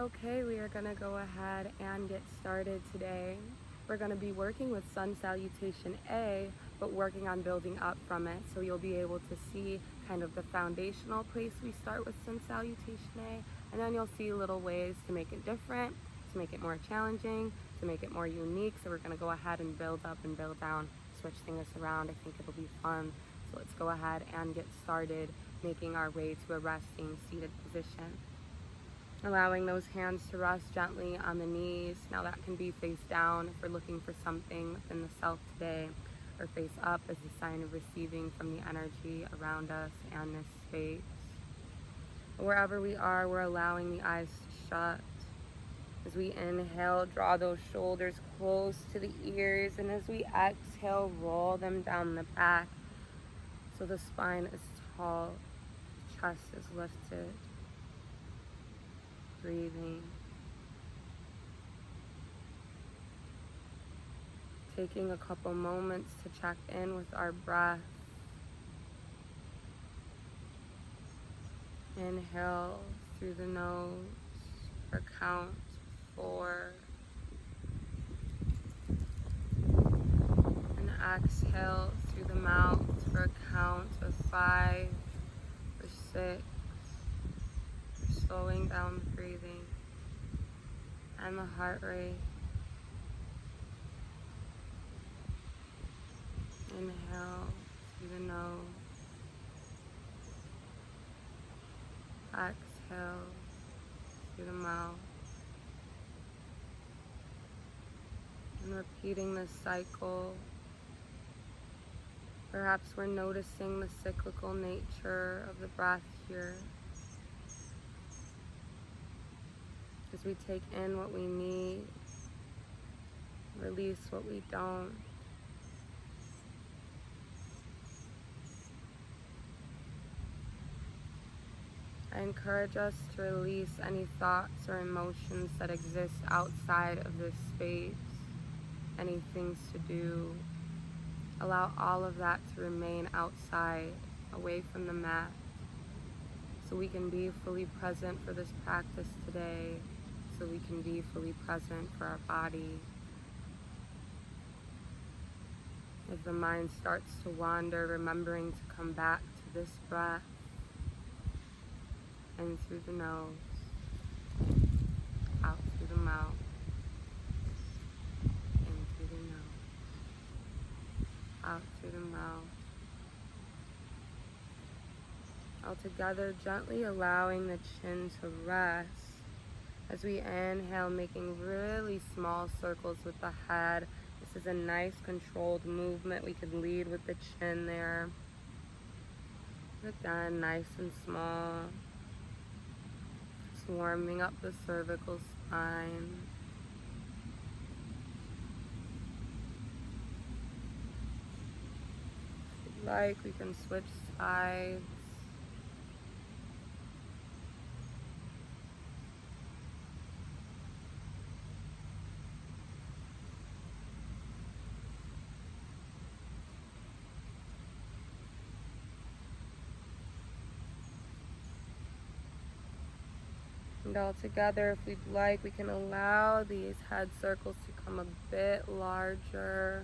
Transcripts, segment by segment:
Okay, we are going to go ahead and get started today. We're going to be working with Sun Salutation A, but working on building up from it. So you'll be able to see kind of the foundational place we start with Sun Salutation A, and then you'll see little ways to make it different, to make it more challenging, to make it more unique. So we're going to go ahead and build up and build down, switch things around. I think it'll be fun. So let's go ahead and get started making our way to a resting seated position. Allowing those hands to rest gently on the knees. Now that can be face down if we're looking for something within the self today, or face up as a sign of receiving from the energy around us and this space. Wherever we are, we're allowing the eyes to shut. As we inhale, draw those shoulders close to the ears, and as we exhale, roll them down the back so the spine is tall, the chest is lifted. Breathing. Taking a couple moments to check in with our breath. Inhale through the nose for count 4. And exhale through the mouth for a count of 5 or 6. Slowing down the breathing and the heart rate. Inhale through the nose. Exhale through the mouth. And repeating this cycle. Perhaps we're noticing the cyclical nature of the breath here. As we take in what we need, release what we don't. I encourage us to release any thoughts or emotions that exist outside of this space, any things to do. Allow all of that to remain outside, away from the mat, so we can be fully present for this practice today. So we can be fully present for our body. If the mind starts to wander, remembering to come back to this breath. In through the nose, out through the mouth, in through the nose, out through the mouth. Altogether, gently allowing the chin to rest. As we inhale, making really small circles with the head. This is a nice controlled movement. We could lead with the chin there. Again, nice and small. Just warming up the cervical spine. If you'd like, we can switch sides. And all together, if we'd like, we can allow these head circles to come a bit larger.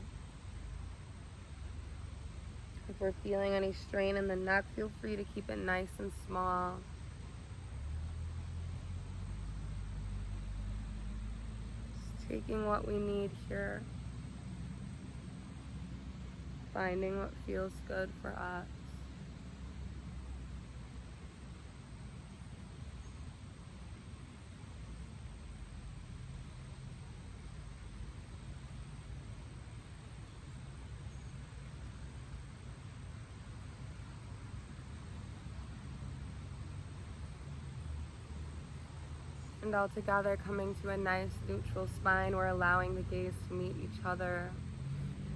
If we're feeling any strain in the neck, feel free to keep it nice and small. Just taking what we need here. Finding what feels good for us. And all together, coming to a nice neutral spine, we're allowing the gaze to meet each other.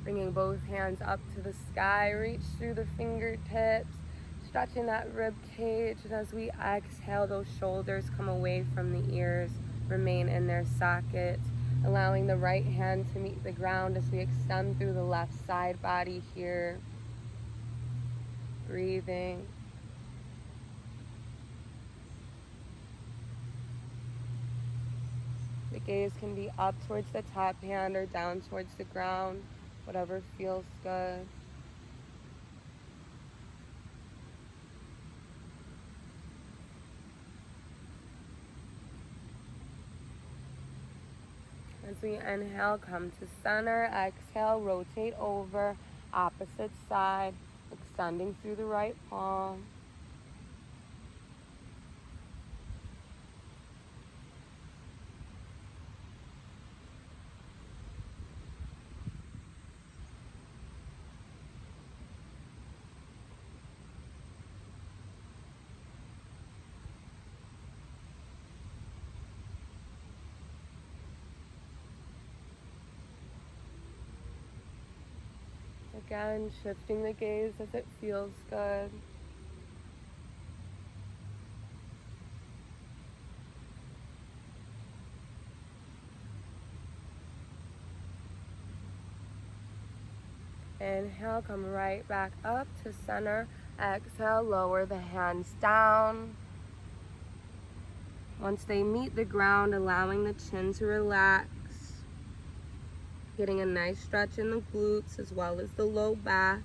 Bringing both hands up to the sky, reach through the fingertips, stretching that rib cage. And as we exhale, those shoulders come away from the ears, remain in their sockets. Allowing the right hand to meet the ground as we extend through the left side body here. Breathing. The gaze can be up towards the top hand or down towards the ground, whatever feels good. As we inhale, come to center. Exhale, rotate over, opposite side, extending through the right palm. Again, shifting the gaze as it feels good. Inhale, come right back up to center. Exhale, lower the hands down. Once they meet the ground, allowing the chin to relax. Getting a nice stretch in the glutes as well as the low back.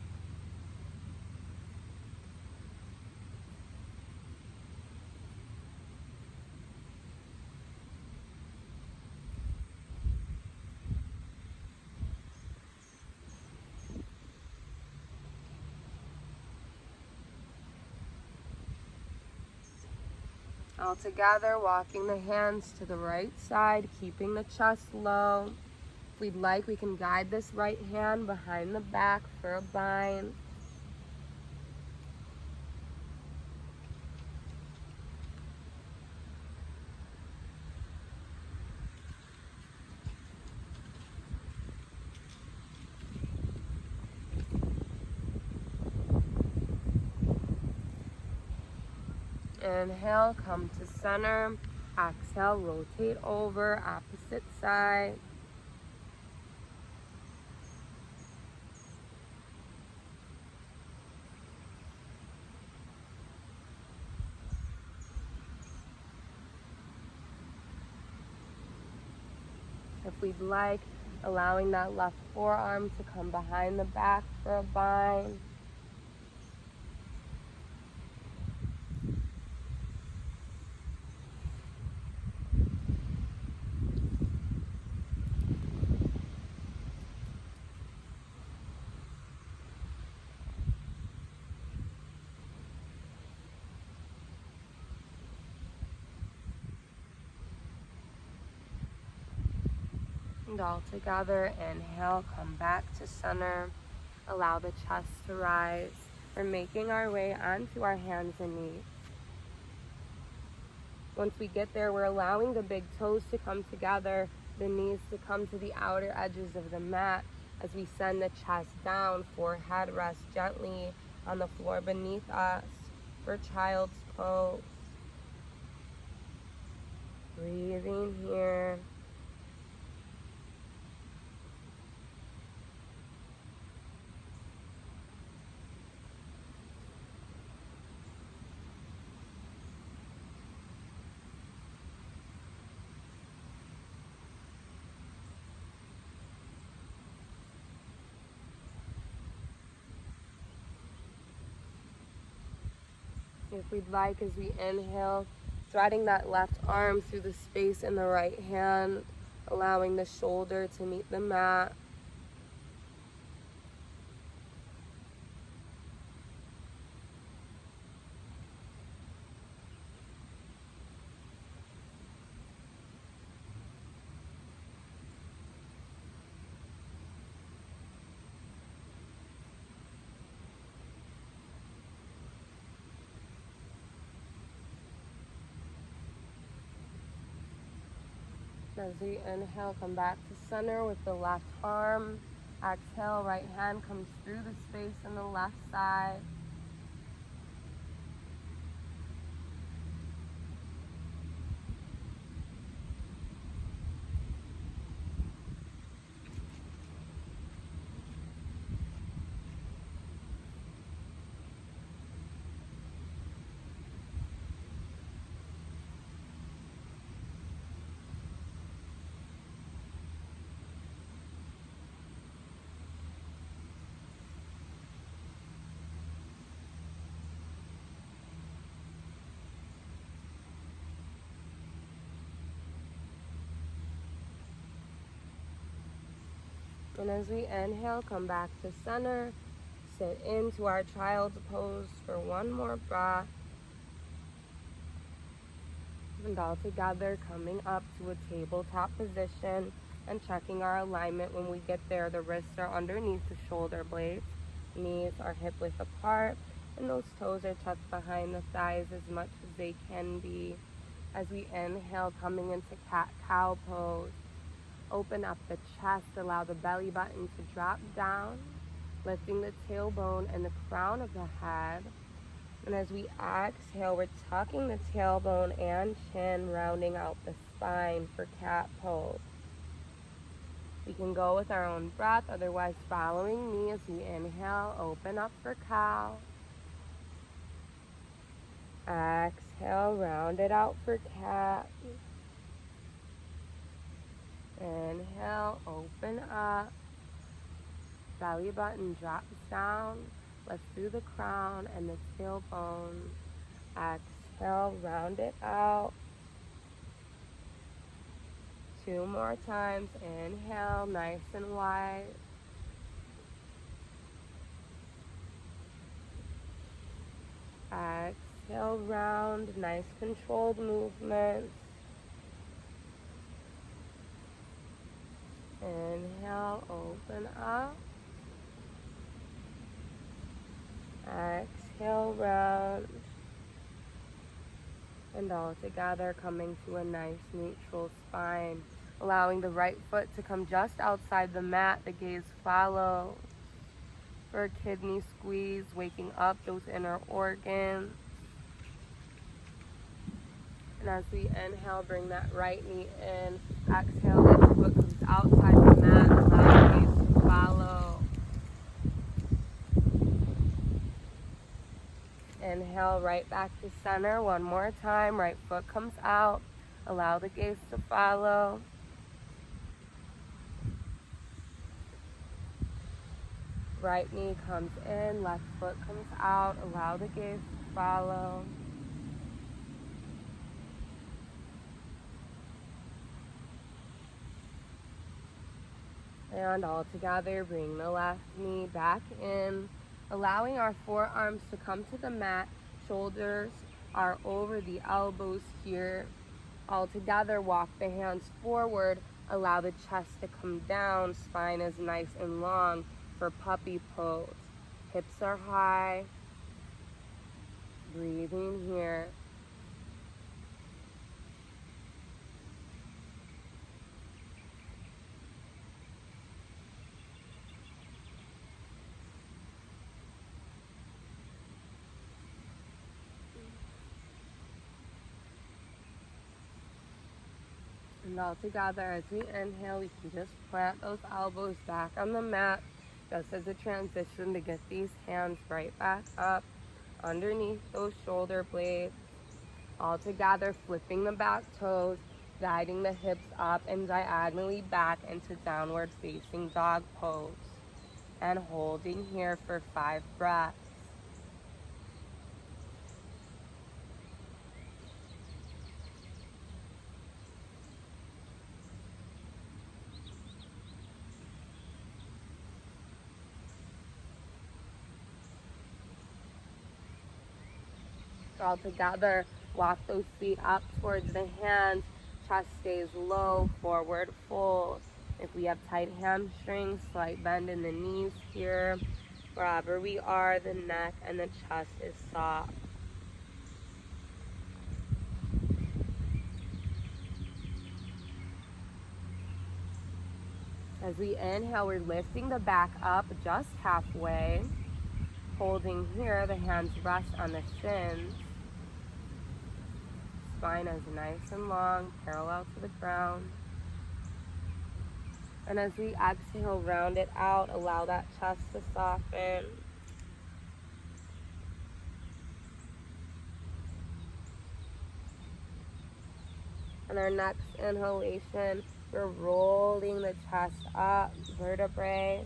All together, walking the hands to the right side, keeping the chest low. If we'd like, we can guide this right hand behind the back for a bind. Inhale, come to center. Exhale, rotate over, opposite side. If we'd like, allowing that left forearm to come behind the back for a bind. And all together, inhale, come back to center. Allow the chest to rise. We're making our way onto our hands and knees. Once we get there, we're allowing the big toes to come together, the knees to come to the outer edges of the mat as we send the chest down, forehead rests gently on the floor beneath us for child's pose. Breathing here. If we'd like, as we inhale, threading that left arm through the space in the right hand, allowing the shoulder to meet the mat. As we inhale, come back to center with the left arm. Exhale, right hand comes through the space on the left side. And as we inhale, come back to center. Sit into our child's pose for one more breath. And all together, coming up to a tabletop position and checking our alignment. When we get there, the wrists are underneath the shoulder blades. Knees are hip width apart, and those toes are tucked behind the thighs as much as they can be. As we inhale, coming into cat-cow pose. Open up the chest, allow the belly button to drop down, lifting the tailbone and the crown of the head. And as we exhale, we're tucking the tailbone and chin, rounding out the spine for cat pose. We can go with our own breath, otherwise following me as we inhale, open up for cow. Exhale, round it out for cat. Inhale, open up. Belly button drops down. Lift through the crown and the tailbone. Exhale, round it out. 2 more times. Inhale, nice and wide. Exhale, round. Nice controlled movements. Inhale, open up. Exhale, round. And all together, coming to a nice neutral spine. Allowing the right foot to come just outside the mat. The gaze follows. For a kidney squeeze, waking up those inner organs. And as we inhale, bring that right knee in. Exhale, left foot comes outside the mat. Allow the gaze to follow. Inhale, right back to center. One more time. Right foot comes out. Allow the gaze to follow. Right knee comes in. Left foot comes out. Allow the gaze to follow. And all together, bring the left knee back in, allowing our forearms to come to the mat. Shoulders are over the elbows here. All together, walk the hands forward. Allow the chest to come down. Spine is nice and long for puppy pose. Hips are high. Breathing here. And all together, as we inhale, we can just plant those elbows back on the mat, just as a transition to get these hands right back up underneath those shoulder blades. All together, flipping the back toes, guiding the hips up and diagonally back into downward facing dog pose. And holding here for 5 breaths. All together, walk those feet up towards the hands. Chest stays low, forward fold. If we have tight hamstrings, slight bend in the knees here. Wherever we are, the neck and the chest is soft. As we inhale, we're lifting the back up just halfway. Holding here, the hands rest on the shins. Spine is nice and long, parallel to the ground. And as we exhale, round it out, allow that chest to soften. And our next inhalation, we're rolling the chest up, vertebrae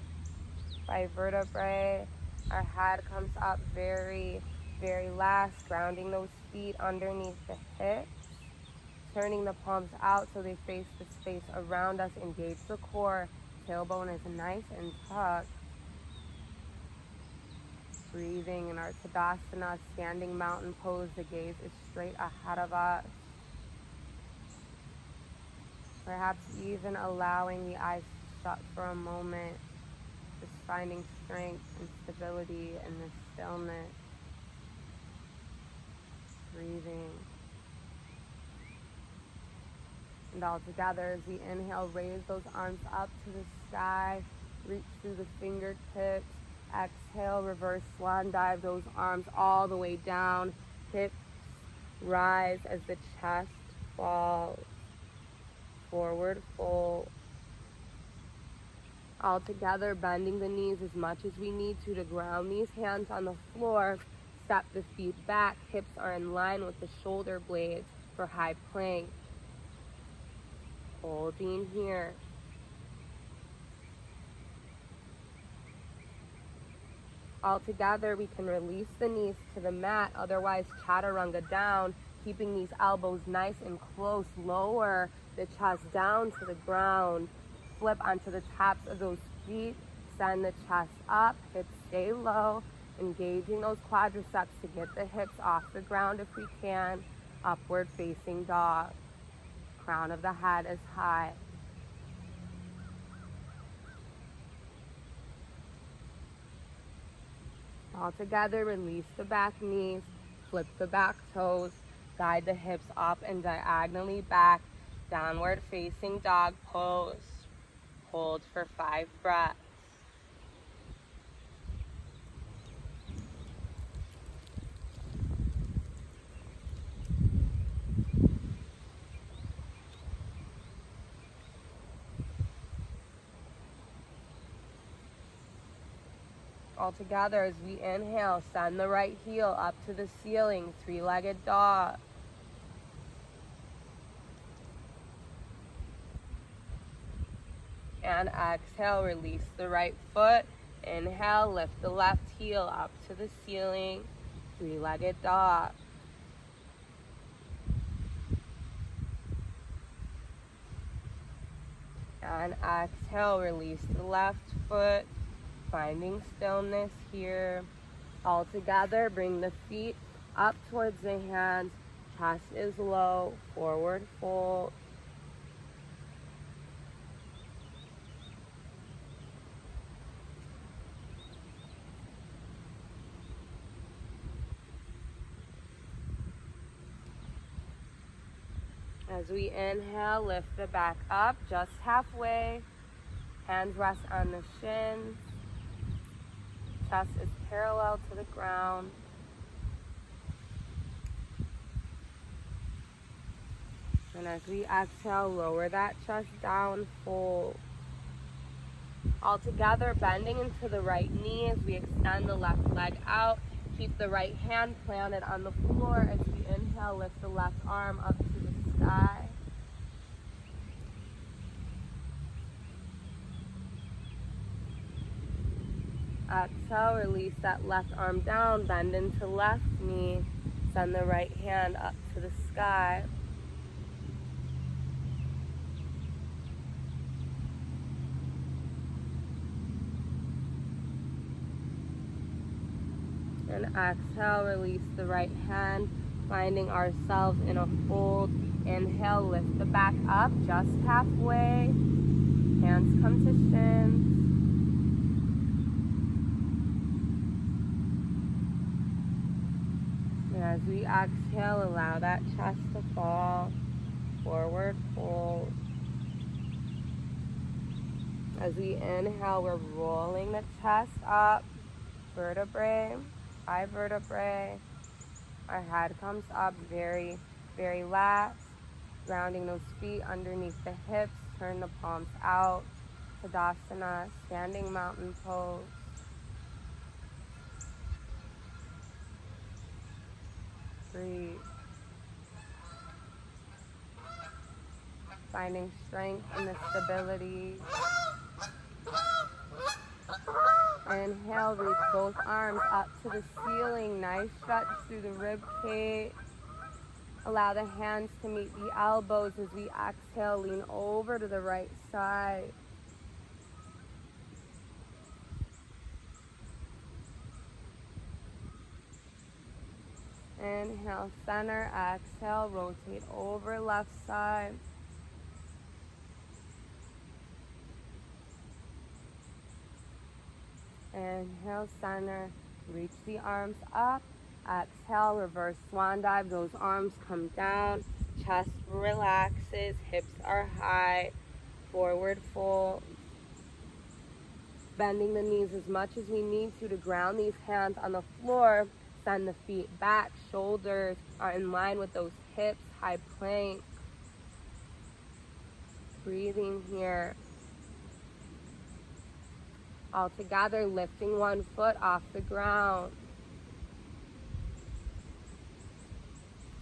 by vertebrae. Our head comes up very, very last, grounding those feet underneath the hips. Turning the palms out so they face the space around us. Engage the core. tailbone is nice and tucked. Breathing in our Tadasana, standing mountain pose. The gaze is straight ahead of us. Perhaps even allowing the eyes to shut for a moment. Just finding strength and stability in this stillness. Breathing. And all together as we inhale, raise those arms up to the sky. Reach through the fingertips. Exhale, reverse swan dive those arms all the way down. Hips rise as the chest falls. Forward fold. All together, bending the knees as much as we need to ground these hands on the floor. Step the feet back. Hips are in line with the shoulder blades for high plank. Holding here. All together, we can release the knees to the mat, otherwise chaturanga down, keeping these elbows nice and close. Lower the chest down to the ground. Flip onto the tops of those feet. Send the chest up. Hips stay low. Engaging those quadriceps to get the hips off the ground if we can. Upward facing dog. Crown of the head is high. All together, release the back knees, flip the back toes, guide the hips up and diagonally back, downward facing dog pose. Hold for 5 breaths. All together as we inhale, send the right heel up to the ceiling, 3-legged dog. And exhale, release the right foot. Inhale, lift the left heel up to the ceiling, 3-legged dog. And exhale, release the left foot. Finding stillness here. All together, bring the feet up towards the hands. Chest is low. Forward fold. As we inhale, lift the back up just halfway. Hands rest on the shins. Chest is parallel to the ground. And as we exhale, lower that chest down, fold. All together, bending into the right knee as we extend the left leg out. Keep the right hand planted on the floor as we inhale, lift the left arm up to the sky. Exhale, release that left arm down, bend into left knee, send the right hand up to the sky. And exhale, release the right hand, finding ourselves in a fold. Inhale, lift the back up just halfway. Hands come to shins. And as we exhale, allow that chest to fall. Forward fold. As we inhale, we're rolling the chest up. Vertebrae, 5 vertebrae. Our head comes up very, very last. Grounding those feet underneath the hips. Turn the palms out. Tadasana, standing mountain pose. Breathe. Finding strength in the stability. Inhale, reach both arms up to the ceiling. Nice stretch through the rib cage. Allow the hands to meet the elbows as we exhale, lean over to the right side. Inhale, center. Exhale, rotate over left side. Inhale, center. Reach the arms up. Exhale, reverse swan dive. Those arms come down. Chest relaxes. Hips are high. Forward fold. Bending the knees as much as we need to ground these hands on the floor. Send the feet back. Shoulders are in line with those hips. High plank. Breathing here. All together, lifting one foot off the ground.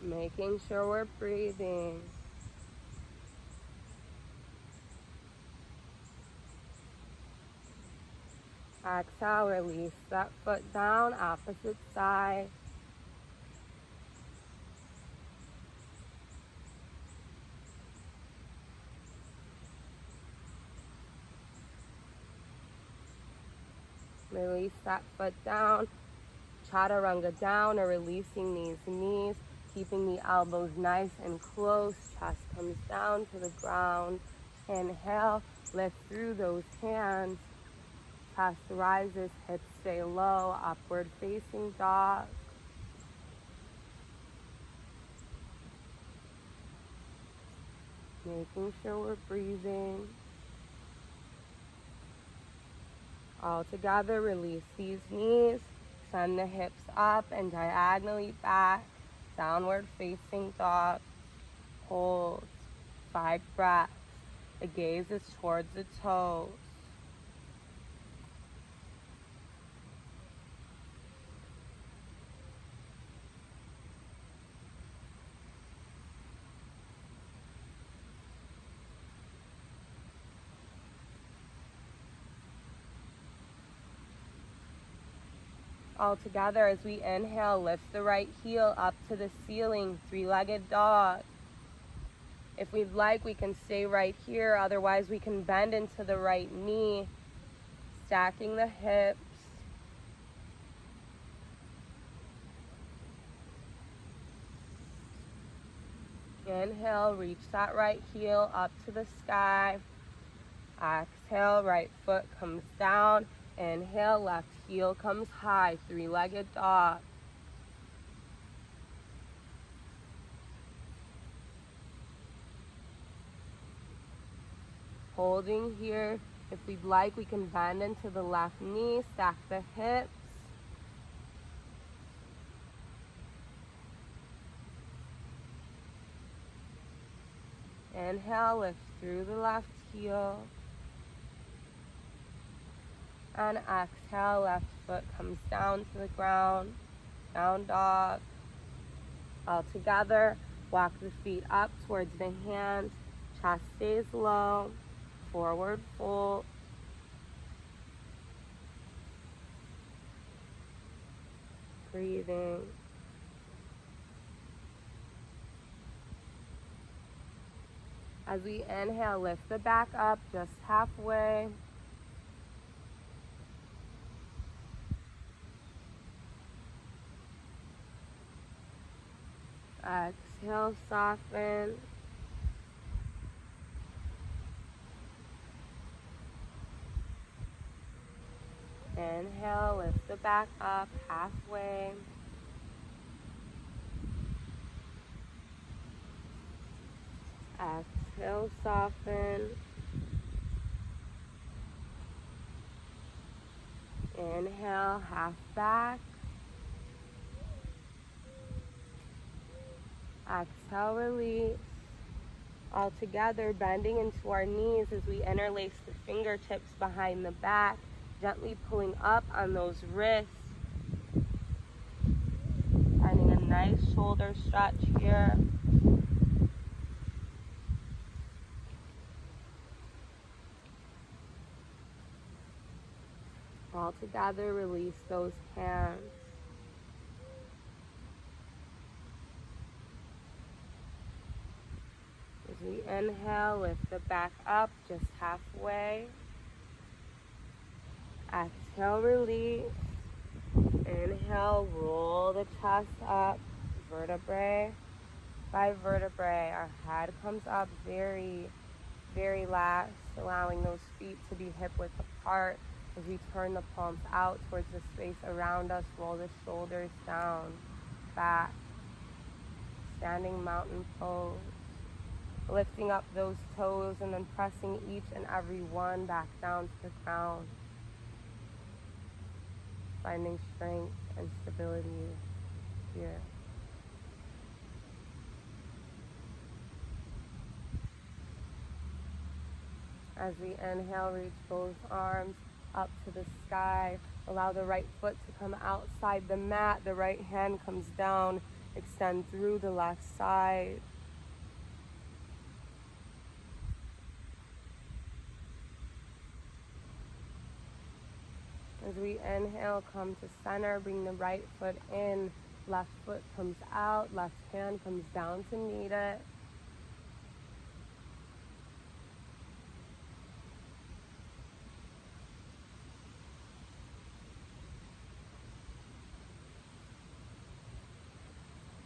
Making sure we're breathing. Exhale, release that foot down, opposite side. Release that foot down. Chaturanga down, or releasing these knees, keeping the elbows nice and close. Chest comes down to the ground. Inhale, lift through those hands. Chest rises, hips stay low, upward facing dog. Making sure we're breathing. All together, release these knees. Send the hips up and diagonally back. Downward facing dog. Hold. 5 breaths. The gaze is towards the toes. All together, as we inhale, lift the right heel up to the ceiling, 3-legged dog. If we'd like, we can stay right here. Otherwise, we can bend into the right knee, stacking the hips. Inhale, reach that right heel up to the sky. Exhale, right foot comes down. Inhale, left heel comes high, 3-legged dog. Holding here. If we'd like, we can bend into the left knee, stack the hips. Inhale, lift through the left heel. And exhale, left foot comes down to the ground. Down dog. All together, walk the feet up towards the hands. Chest stays low. Forward fold. Breathing. As we inhale, lift the back up just halfway. Exhale, soften. Inhale, lift the back up halfway. Exhale, soften. Inhale, half back. Exhale, release. All together, bending into our knees as we interlace the fingertips behind the back, gently pulling up on those wrists. Finding a nice shoulder stretch here. All together, release those hands. As we inhale, lift the back up just halfway. Exhale, release. Inhale, roll the chest up. vertebrae by vertebrae. Our head comes up very, very last, allowing those feet to be hip-width apart as we turn the palms out towards the space around us. Roll the shoulders down, back, standing mountain pose. Lifting up those toes and then pressing each and every one back down to the ground. Finding strength and stability here. As we inhale, reach both arms up to the sky. Allow the right foot to come outside the mat. The right hand comes down. Extend through the left side. As we inhale, come to center. Bring the right foot in. Left foot comes out. Left hand comes down to meet it.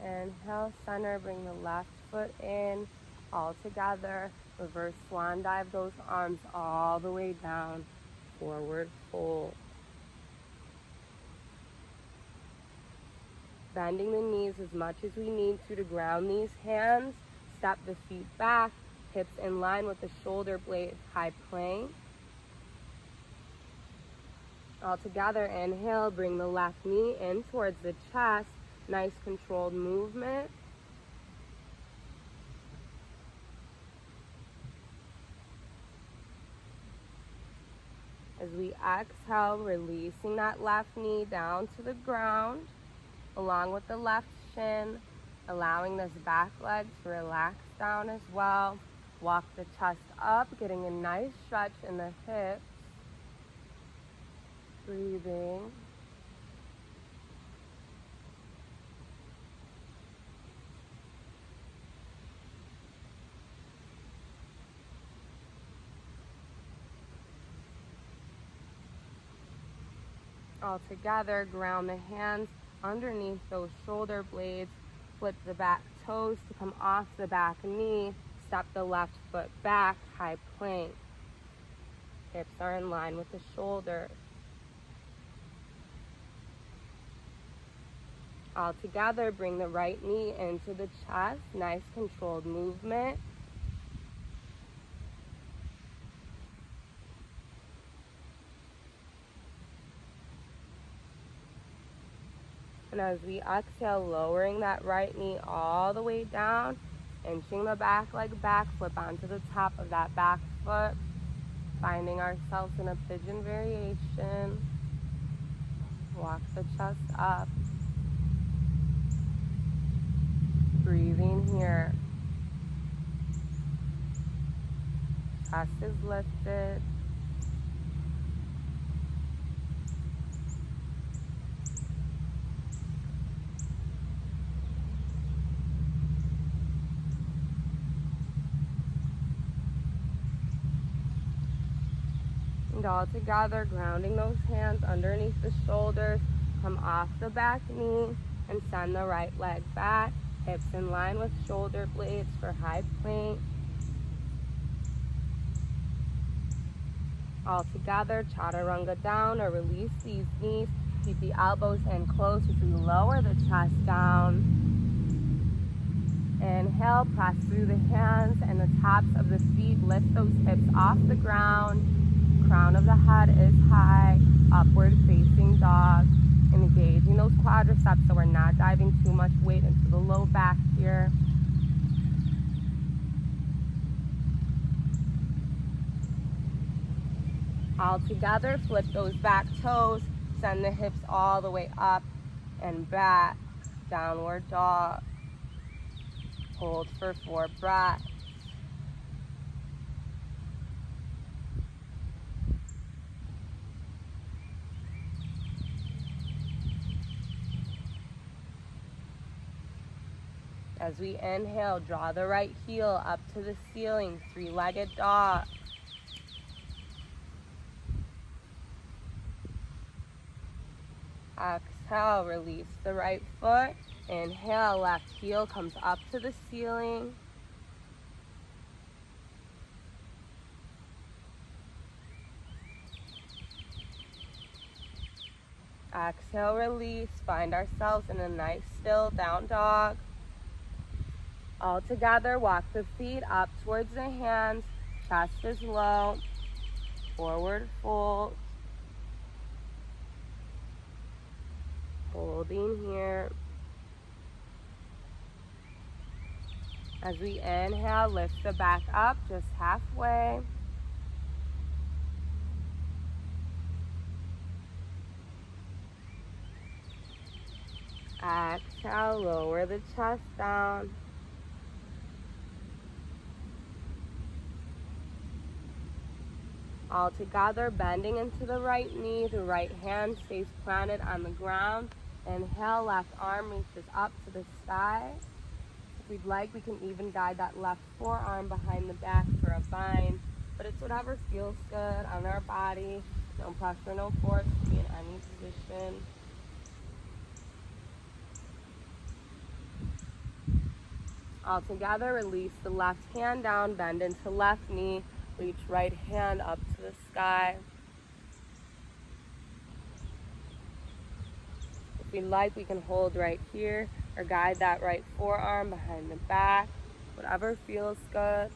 Inhale, center, bring the left foot in, all together. Reverse swan dive those arms all the way down, forward fold. Bending the knees as much as we need to ground these hands. Step the feet back, hips in line with the shoulder blades, high plank. All together, inhale, bring the left knee in towards the chest. Nice controlled movement. As we exhale, releasing that left knee down to the ground, along with the left shin, allowing this back leg to relax down as well. Walk the chest up, getting a nice stretch in the hips. Breathing. All together, ground the hands underneath those shoulder blades. Flip the back toes to come off the back knee. Step the left foot back, high plank. Hips are in line with the shoulders. All together, bring the right knee into the chest. Nice controlled movement. And as we exhale, lowering that right knee all the way down, inching the back leg back, flip onto the top of that back foot, finding ourselves in a pigeon variation. Walk the chest up. Breathing here. Chest is lifted. And all together, grounding those hands underneath the shoulders, come off the back knee and send the right leg back. Hips in line with shoulder blades for high plank. All together, chaturanga down or release these knees. Keep the elbows in close as we lower the chest down. Inhale, press through the hands and the tops of the feet. Lift those hips off the ground. Crown of the head is high. Upward facing dog. Engaging those quadriceps so we're not diving too much weight into the low back here. All together, flip those back toes, send the hips all the way up and back. Downward dog. Hold for 4 breaths. As we inhale, draw the right heel up to the ceiling, 3-legged dog. Exhale. Exhale, release the right foot. Inhale, left heel comes up to the ceiling. Exhale, release. Find ourselves in a nice still down dog. All together, walk the feet up towards the hands. Chest is low. Forward fold. Holding here. As we inhale, lift the back up just halfway. Exhale, lower the chest down. All together, bending into the right knee. The right hand stays planted on the ground. Inhale, left arm reaches up to the sky. If we'd like, we can even guide that left forearm behind the back for a bind. But it's whatever feels good on our body. No pressure, no force to be in any position. All together, release the left hand down, bend into left knee, reach right hand up to the sky. If we like, we can hold right here or guide that right forearm behind the back, whatever feels good.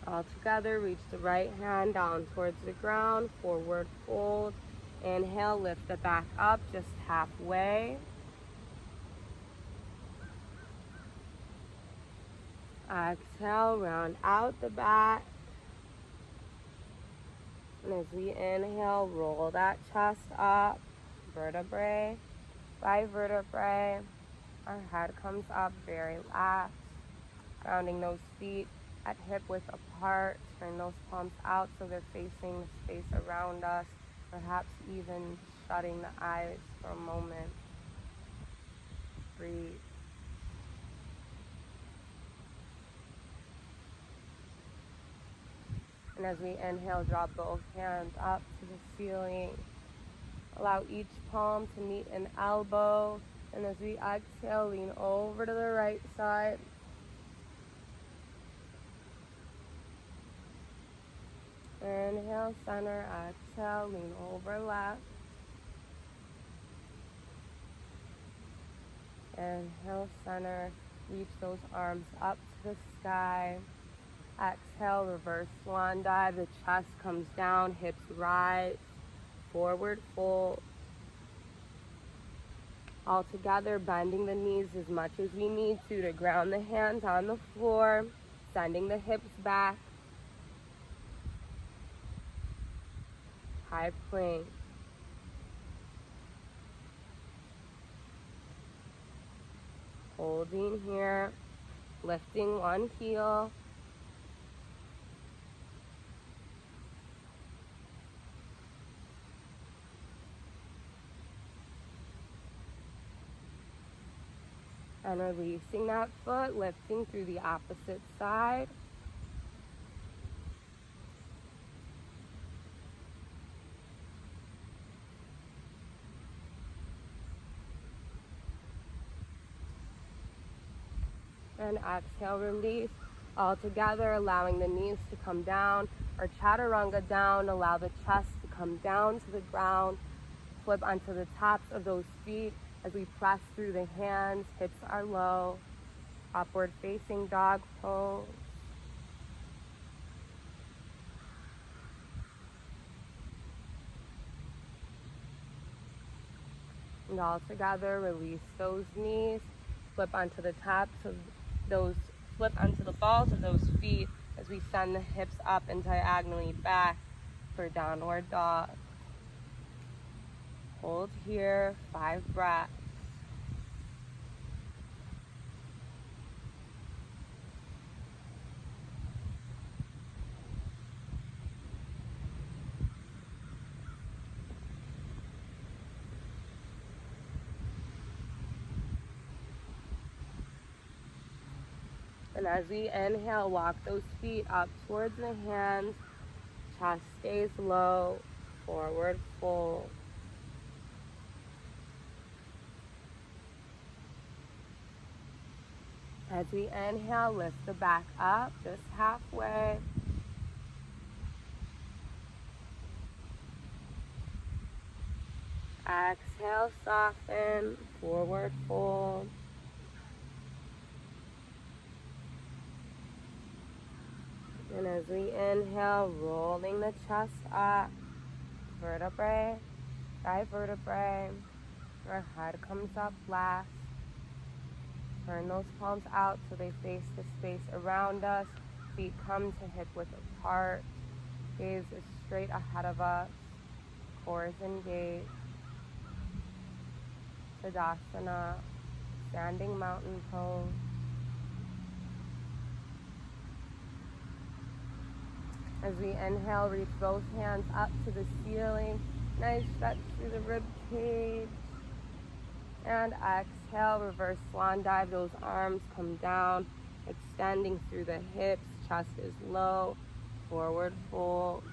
All together, reach the right hand down towards the ground, forward fold. Inhale, lift the back up just halfway. Exhale, round out the back. And as we inhale, roll that chest up, vertebrae by vertebrae. Our head comes up very last, grounding those feet at hip width apart. Turn those palms out so they're facing the space around us, perhaps even shutting the eyes for a moment. Breathe. And as we inhale, drop both hands up to the ceiling. Allow each palm to meet an elbow. And as we exhale, lean over to the right side. Inhale, center, exhale, lean over left. Inhale, center, reach those arms up to the sky. Exhale, reverse swan dive. The chest comes down, hips rise, forward fold. All together, bending the knees as much as we need to ground the hands on the floor, sending the hips back. High plank. Holding here, lifting one heel. And releasing that foot, lifting through the opposite side. And exhale, release. All together, allowing the knees to come down, or chaturanga down. Allow the chest to come down to the ground. Flip onto the tops of those feet as we press through the hands. Hips are low. Upward facing dog pose. And all together, release those knees. Flip onto the tops of those, flip onto the balls of those feet as we send the hips up and diagonally back for downward dog. Hold here, 5 breaths. And as we inhale, walk those feet up towards the hands. Chest stays low, forward fold. As we inhale, lift the back up just halfway. Exhale, soften, forward fold. And as we inhale, rolling the chest up, vertebrae by vertebrae. Our head comes up last. Turn those palms out so they face the space around us. Feet come to hip width apart. Gaze is straight ahead of us. Core is engaged. Tadasana, standing mountain pose. As we inhale, reach both hands up to the ceiling. Nice stretch through the rib cage. And exhale, reverse swan dive. Those arms come down, extending through the hips. Chest is low, forward fold.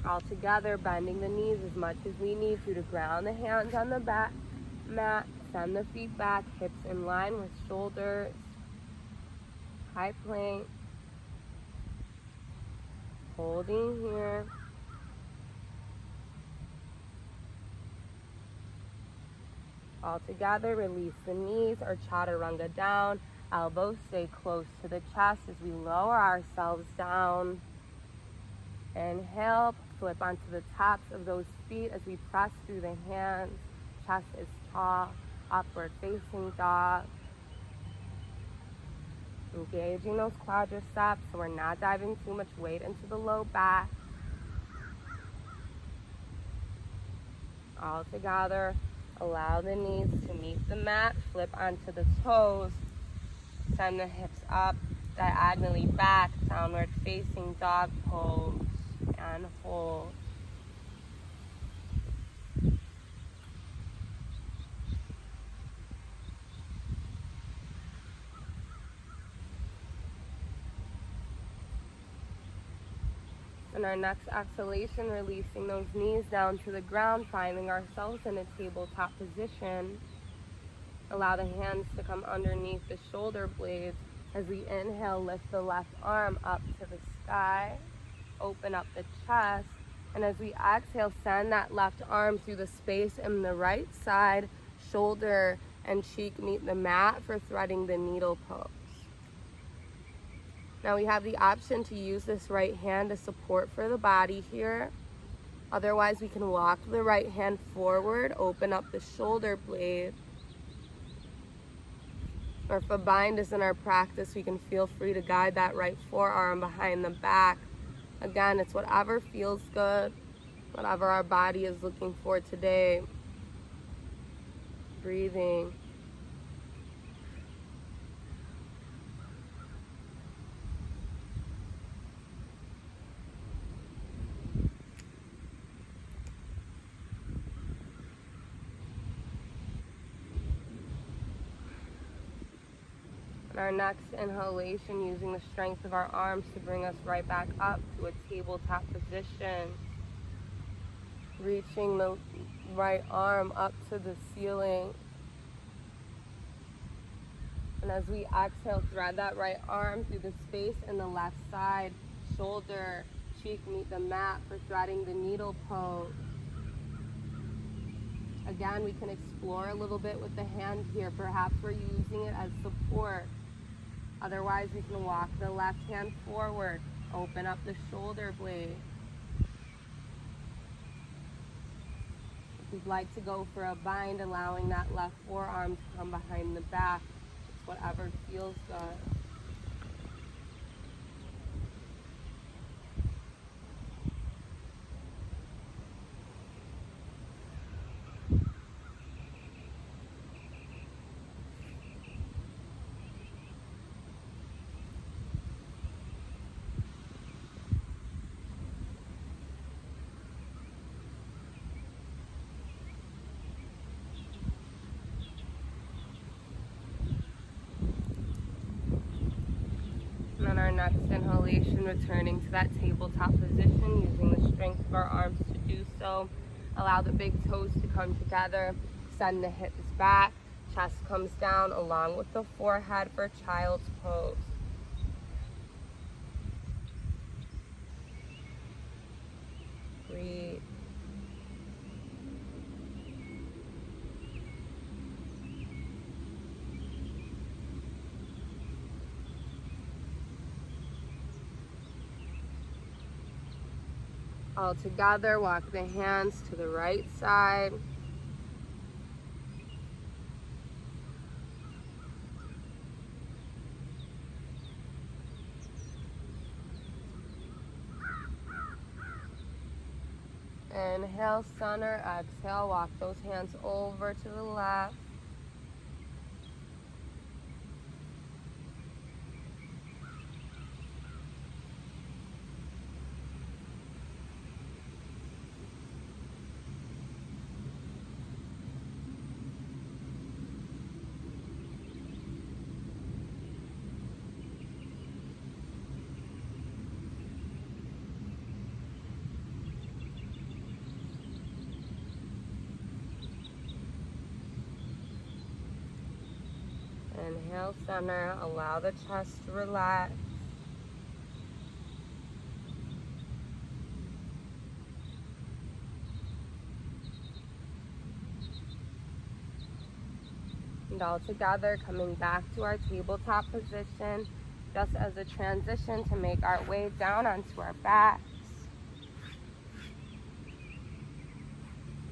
All together, bending the knees as much as we need to ground the hands on the back mat. Send the feet back, hips in line with shoulders. High plank. Holding here. All together, release the knees or chaturanga down. Elbows stay close to the chest as we lower ourselves down. Inhale, flip onto the tops of those feet as we press through the hands. Chest is tall, upward facing dog. Engaging those quadriceps so we're not diving too much weight into the low back. All together, allow the knees to meet the mat, flip onto the toes. Send the hips up, diagonally back, downward facing dog pose. And hold. And our next exhalation, releasing those knees down to the ground, finding ourselves in a tabletop position. Allow the hands to come underneath the shoulder blades. As we inhale, lift the left arm up to the sky. Open up the chest, and as we exhale, send that left arm through the space in the right side. Shoulder and cheek meet the mat for threading the needle pose. Now we have the option to use this right hand as support for the body here. Otherwise, we can walk the right hand forward, open up the shoulder blade. Or if a bind is in our practice, we can feel free to guide that right forearm behind the back. Again, it's whatever feels good, whatever our body is looking for today. Breathing. And our next inhalation, using the strength of our arms to bring us right back up to a tabletop position. Reaching the right arm up to the ceiling. And as we exhale, thread that right arm through the space in the left side. Shoulder, cheek meet the mat for threading the needle pose. Again, we can explore a little bit with the hand here. Perhaps we're using it as support. Otherwise, we can walk the left hand forward. Open up the shoulder blade. If you'd like to go for a bind, allowing that left forearm to come behind the back. It's whatever feels good. next inhalation, returning to that tabletop position, using the strength of our arms to do so. Allow the big toes to come together, send the hips back, chest comes down along with the forehead for child's pose. Breathe. All together, walk the hands to the right side. Inhale, center, exhale, walk those hands over to the left. Inhale, center, allow the chest to relax. And all together, coming back to our tabletop position, just as a transition to make our way down onto our backs.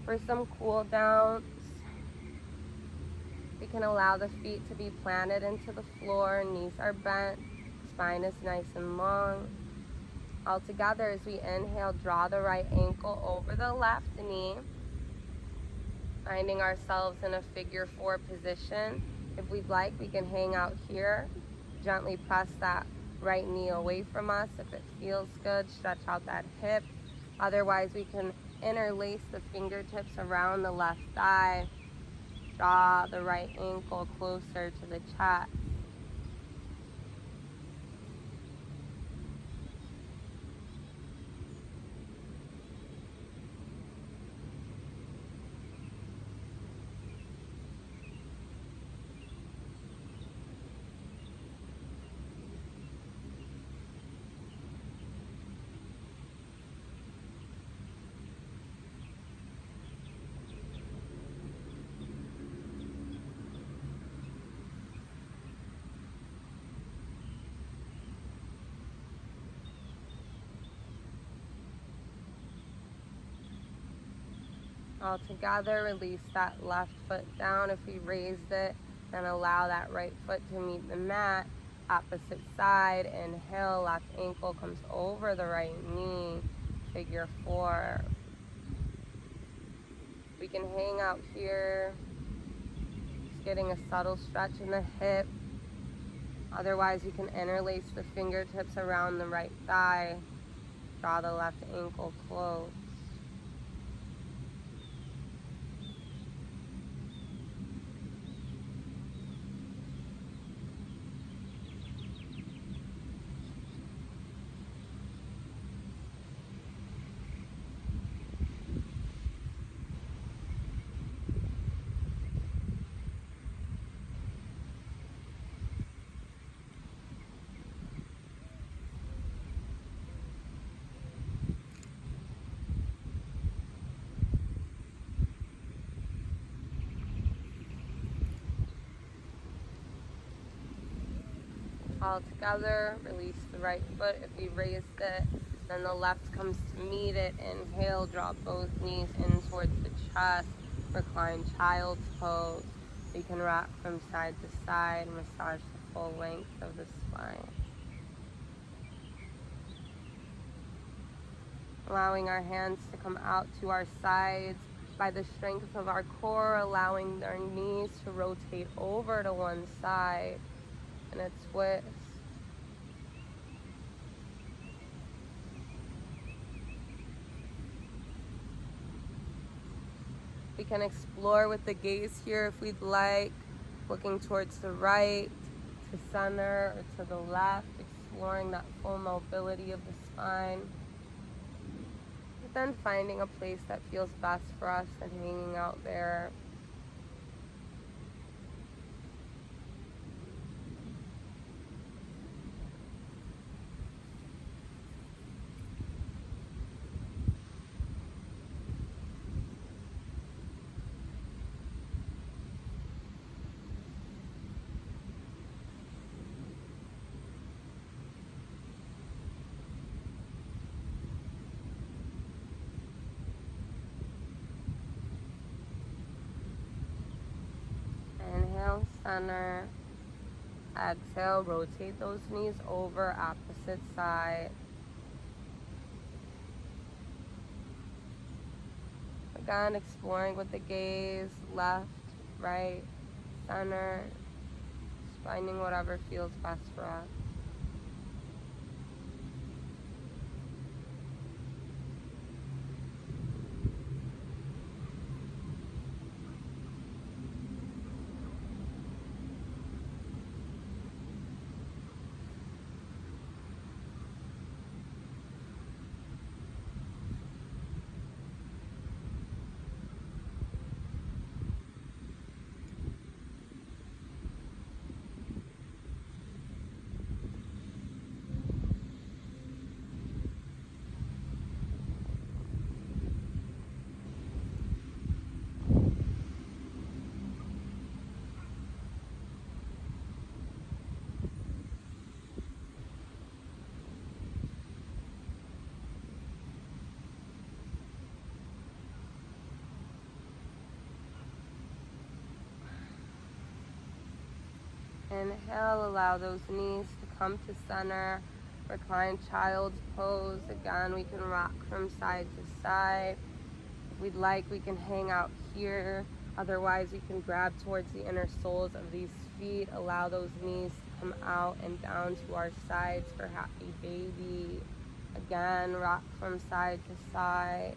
For some cool downs, we can allow the feet to be planted into the floor, knees are bent, spine is nice and long. All together, as we inhale, draw the right ankle over the left knee, finding ourselves in a figure 4 position. If we'd like, we can hang out here, gently press that right knee away from us. If it feels good, stretch out that hip. Otherwise, we can interlace the fingertips around the left thigh. Draw the right ankle closer to the chest. All together, release that left foot down. If we raised it, then allow that right foot to meet the mat. Opposite side, inhale, left ankle comes over the right knee, figure 4. We can hang out here, just getting a subtle stretch in the hip. Otherwise, you can interlace the fingertips around the right thigh. Draw the left ankle close. All together, release the right foot. If we raised it, then the left comes to meet it. Inhale, draw both knees in towards the chest. Recline child's pose. We can rock from side to side, massage the full length of the spine. Allowing our hands to come out to our sides by the strength of our core, allowing our knees to rotate over to one side in a twist. We can explore with the gaze here if we'd like, looking towards the right, to center, or to the left, exploring that full mobility of the spine. But then finding a place that feels best for us and hanging out there. Inhale, center. Exhale, rotate those knees over, opposite side. Again, exploring with the gaze, left, right, center, just finding whatever feels best for us. Inhale, allow those knees to come to center. Recline child's pose. Again, we can rock from side to side. If we'd like, we can hang out here. Otherwise, we can grab towards the inner soles of these feet. Allow those knees to come out and down to our sides for happy baby. Again, rock from side to side.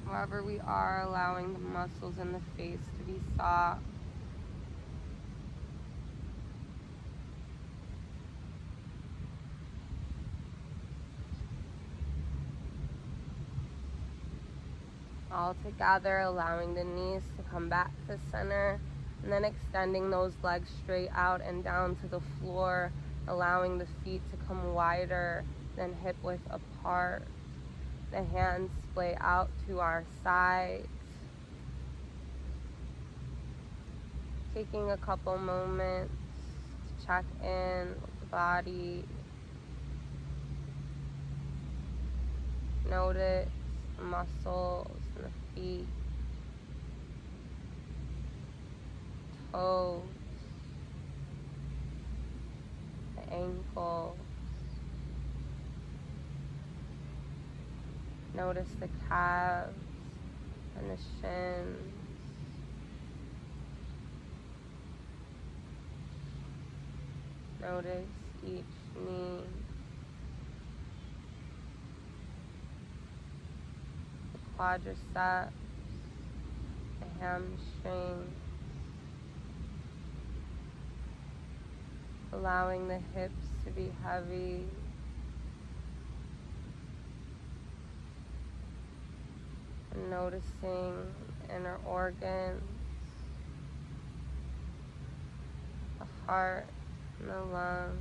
Wherever we are, allowing the muscles in the face to be soft. All together, allowing the knees to come back to center, and then extending those legs straight out and down to the floor, allowing the feet to come wider than hip width apart. The hands splay out to our sides. Taking a couple moments to check in with the body. Notice the muscles in the feet, toes, the ankles. Notice the calves and the shins. Notice each knee. The quadriceps, the hamstring. Allowing the hips to be heavy. And noticing inner organs, the heart and the lungs,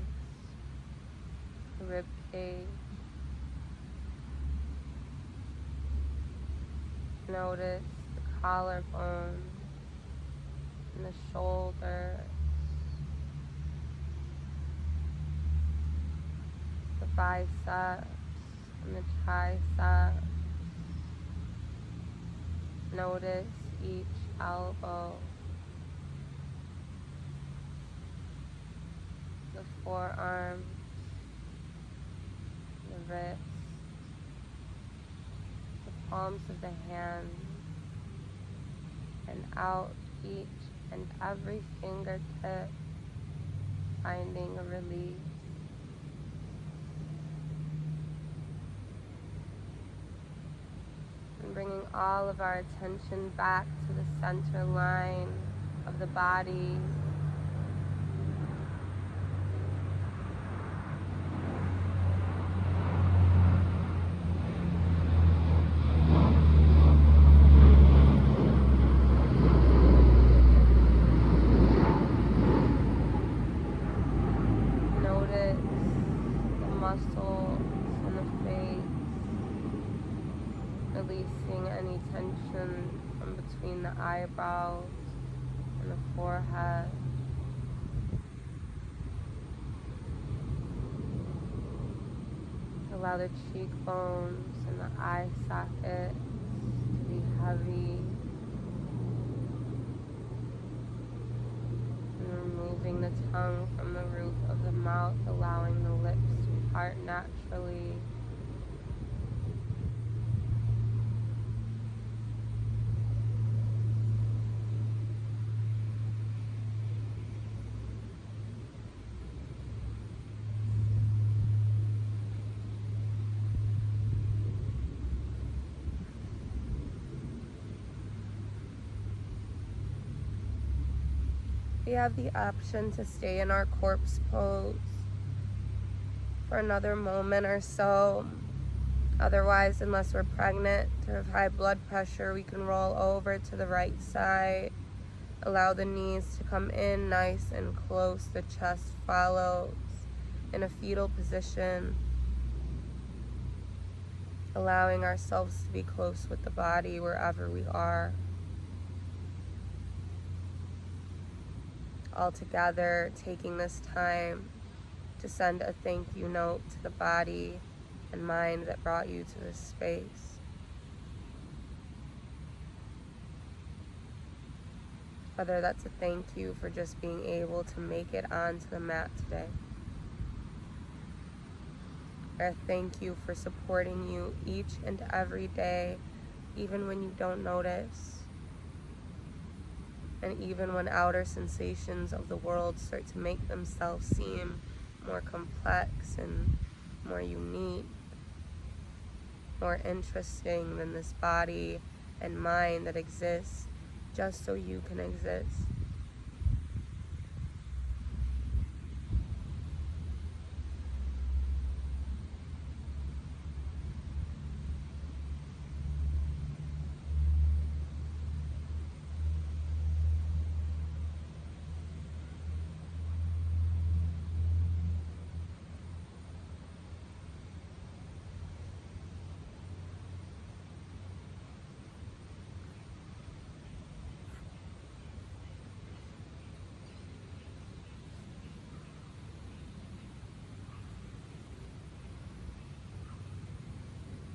the rib cage. Notice the collarbone and the shoulder, the biceps and the triceps. Notice each elbow, the forearms, the wrists, the palms of the hands, and out each and every fingertip, finding a release. And bringing all of our attention back to the center line of the body. Notice the muscles in the face, releasing any tension from between the eyebrows and the forehead. Allow the cheekbones and the eye sockets to be heavy. And removing the tongue from the roof of the mouth, allowing the lips to part naturally. We have the option to stay in our corpse pose for another moment or so. Otherwise, unless we're pregnant or have high blood pressure, we can roll over to the right side. Allow the knees to come in nice and close. The chest follows in a fetal position. Allowing ourselves to be close with the body wherever we are. All together, taking this time to send a thank you note to the body and mind that brought you to this space. Whether that's a thank you for just being able to make it onto the mat today, or a thank you for supporting you each and every day, even when you don't notice. And even when outer sensations of the world start to make themselves seem more complex and more unique, more interesting than this body and mind that exists just so you can exist.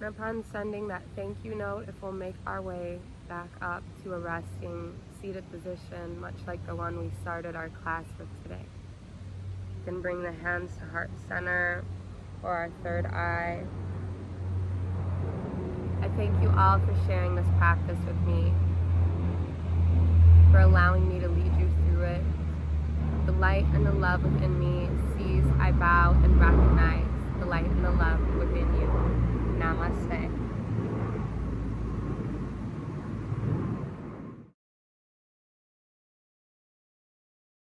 And upon sending that thank you note, if we'll make our way back up to a resting, seated position, much like the one we started our class with today. You can bring the hands to heart center or our third eye. I thank you all for sharing this practice with me, for allowing me to lead you through it. The light and the love within me sees, I bow and recognize the light and the love within you. Namaste.